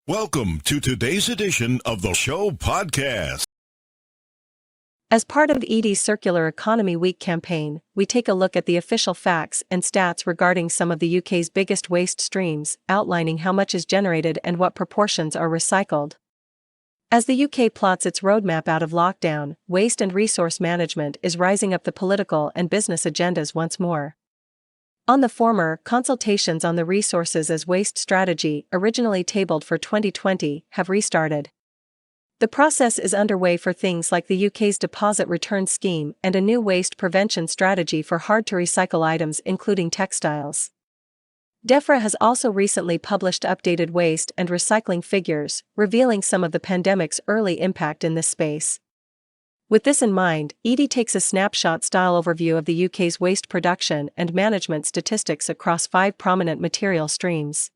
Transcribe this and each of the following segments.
Welcome to today's edition of the show podcast. As part of Edie's Circular Economy Week campaign, we take a look at the official facts and stats regarding some of the UK's biggest waste streams, outlining how much is generated and what proportions are recycled. As the UK plots its roadmap out of lockdown, waste and resource management is rising up the political and business agendas once more. On the former, consultations on the resources as waste strategy, originally tabled for 2020, have restarted. The process is underway for things like the UK's deposit return scheme and a new waste prevention strategy for hard-to-recycle items including textiles. DEFRA has also recently published updated waste and recycling figures, revealing some of the pandemic's early impact in this space. With this in mind, Edie takes a snapshot-style overview of the UK's waste production and management statistics across 5 prominent material streams.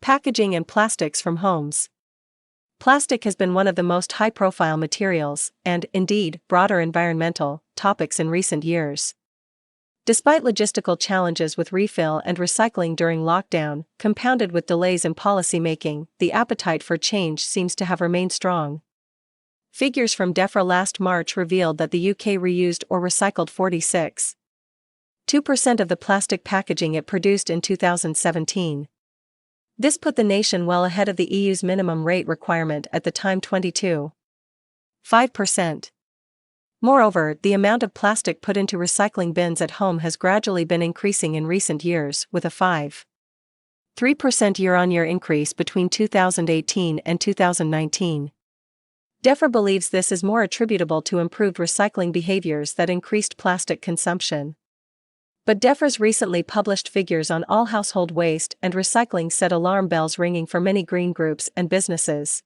Packaging and plastics from homes. Plastic has been one of the most high-profile materials, and, indeed, broader environmental, topics in recent years. Despite logistical challenges with refill and recycling during lockdown, compounded with delays in policy-making, the appetite for change seems to have remained strong. Figures from DEFRA last March revealed that the UK reused or recycled 46.2% of the plastic packaging it produced in 2017. This put the nation well ahead of the EU's minimum rate requirement at the time 22.5%. Moreover, the amount of plastic put into recycling bins at home has gradually been increasing in recent years, with a 5.3% year-on-year increase between 2018 and 2019. DEFRA believes this is more attributable to improved recycling behaviors that increased plastic consumption. But DEFRA's recently published figures on all household waste and recycling set alarm bells ringing for many green groups and businesses.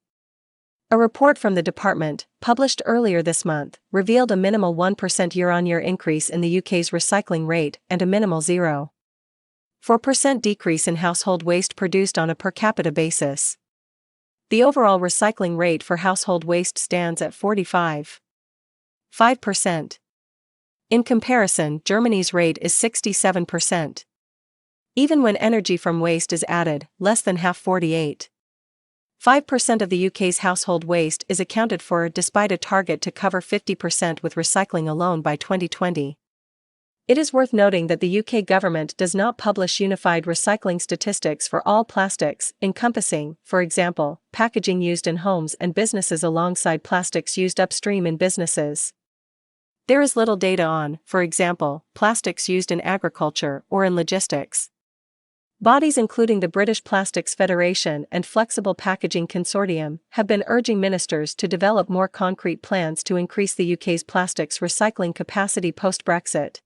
A report from the department, published earlier this month, revealed a minimal 1% year-on-year increase in the UK's recycling rate and a minimal 0.4% decrease in household waste produced on a per capita basis. The overall recycling rate for household waste stands at 45.5%. In comparison, Germany's rate is 67%. Even when energy from waste is added, less than half 48.5% of the UK's household waste is accounted for despite a target to cover 50% with recycling alone by 2020. It is worth noting that the UK government does not publish unified recycling statistics for all plastics, encompassing, for example, packaging used in homes and businesses alongside plastics used upstream in businesses. There is little data on, for example, plastics used in agriculture or in logistics. Bodies including the British Plastics Federation and Flexible Packaging Consortium have been urging ministers to develop more concrete plans to increase the UK's plastics recycling capacity post-Brexit.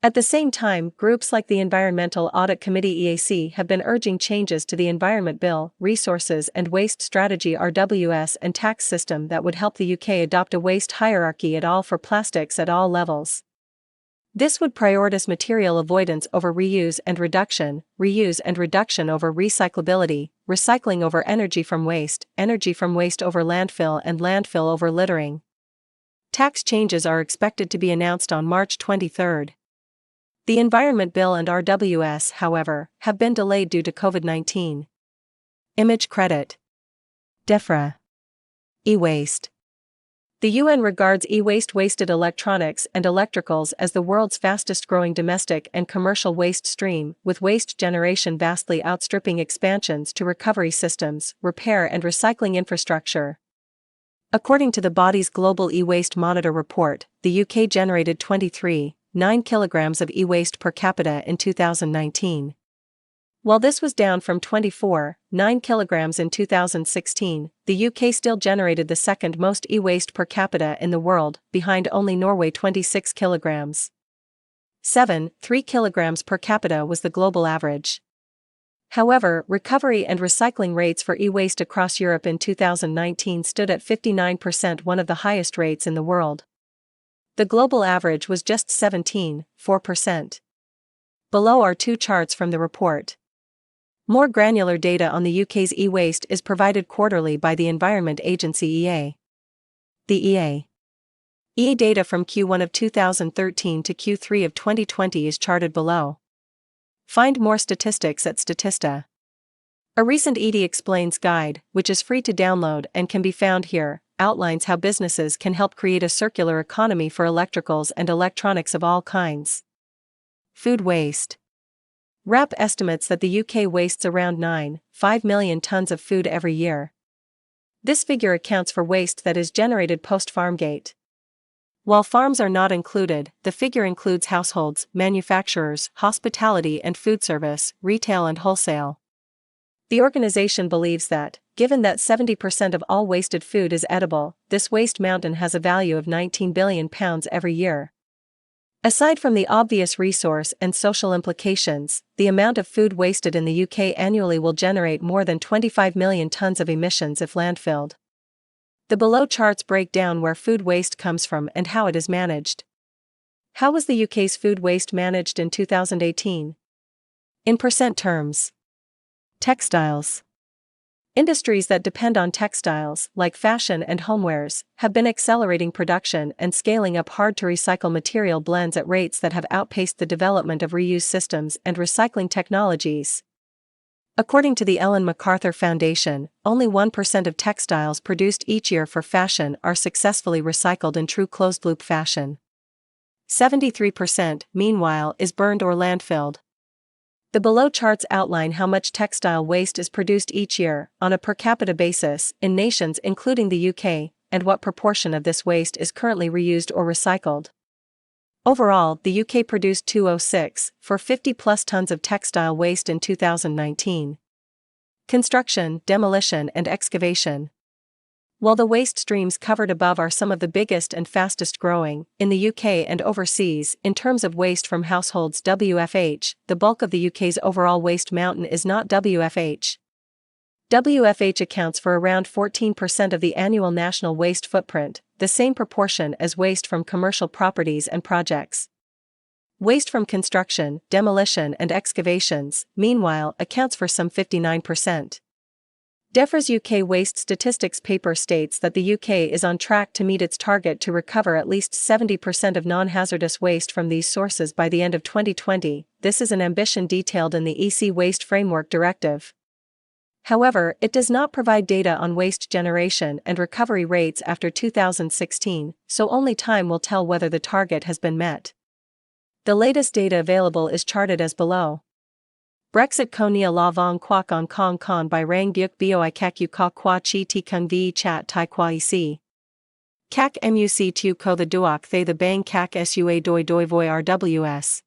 At the same time, groups like the Environmental Audit Committee (EAC) have been urging changes to the Environment Bill, Resources and Waste Strategy (RWS) and tax system that would help the UK adopt a waste hierarchy at all for plastics at all levels. This would prioritize material avoidance over reuse and reduction over recyclability, recycling over energy from waste over landfill and landfill over littering. Tax changes are expected to be announced on March 23. The Environment Bill and RWS, however, have been delayed due to COVID-19. Image credit. DEFRA. E-waste. The UN regards e-waste, wasted electronics and electricals as the world's fastest-growing domestic and commercial waste stream, with waste generation vastly outstripping expansions to recovery systems, repair and recycling infrastructure. According to the body's Global E-Waste Monitor report, the UK generated 23.9 kilograms of e-waste per capita in 2019. While this was down from 24.9 kilograms in 2016, the UK still generated the second most e-waste per capita in the world, behind only Norway 26 kilograms. 7.3 kilograms per capita was the global average. However, recovery and recycling rates for e-waste across Europe in 2019 stood at 59%, one of the highest rates in the world. The global average was just 17.4%. Below are 2 charts from the report. More granular data on the UK's e-waste is provided quarterly by the Environment Agency (EA). The EA data from Q1 of 2013 to Q3 of 2020 is charted below. Find more statistics at Statista. A recent Edie Explains guide, which is free to download and can be found here, outlines how businesses can help create a circular economy for electricals and electronics of all kinds. Food waste. RAP estimates that the UK wastes around 9.5 million tons of food every year. This figure accounts for waste that is generated post-Farmgate. While farms are not included, the figure includes households, manufacturers, hospitality and food service, retail and wholesale. The organization believes that, given that 70% of all wasted food is edible, this waste mountain has a value of £19 billion every year. Aside from the obvious resource and social implications, the amount of food wasted in the UK annually will generate more than 25 million tons of emissions if landfilled. The below charts break down where food waste comes from and how it is managed. How was the UK's food waste managed in 2018? In percent terms. Textiles. Industries that depend on textiles, like fashion and homewares, have been accelerating production and scaling up hard-to-recycle material blends at rates that have outpaced the development of reuse systems and recycling technologies. According to the Ellen MacArthur Foundation, only 1% of textiles produced each year for fashion are successfully recycled in true closed-loop fashion. 73%, meanwhile, is burned or landfilled. The below charts outline how much textile waste is produced each year, on a per capita basis, in nations including the UK, and what proportion of this waste is currently reused or recycled. Overall, the UK produced 206 for 50-plus tons of textile waste in 2019. Construction, demolition and excavation. While the waste streams covered above are some of the biggest and fastest growing, in the UK and overseas, in terms of waste from households WFH, the bulk of the UK's overall waste mountain is not WFH. WFH accounts for around 14% of the annual national waste footprint, the same proportion as waste from commercial properties and projects. Waste from construction, demolition and excavations, meanwhile, accounts for some 59%. DEFRA's UK Waste Statistics paper states that the UK is on track to meet its target to recover at least 70% of non-hazardous waste from these sources by the end of 2020. This is an ambition detailed in the EC Waste Framework Directive. However, it does not provide data on waste generation and recovery rates after 2016, so only time will tell whether the target has been met. The latest data available is charted as below. Brexit ko nia la vong kwak on kong kon by rang gyuk boi kak yu ka kwa chi ti kung vi chat tai kwa ec. Kak muc tu ko the duok thay the bang kak sua doi doi voi rws.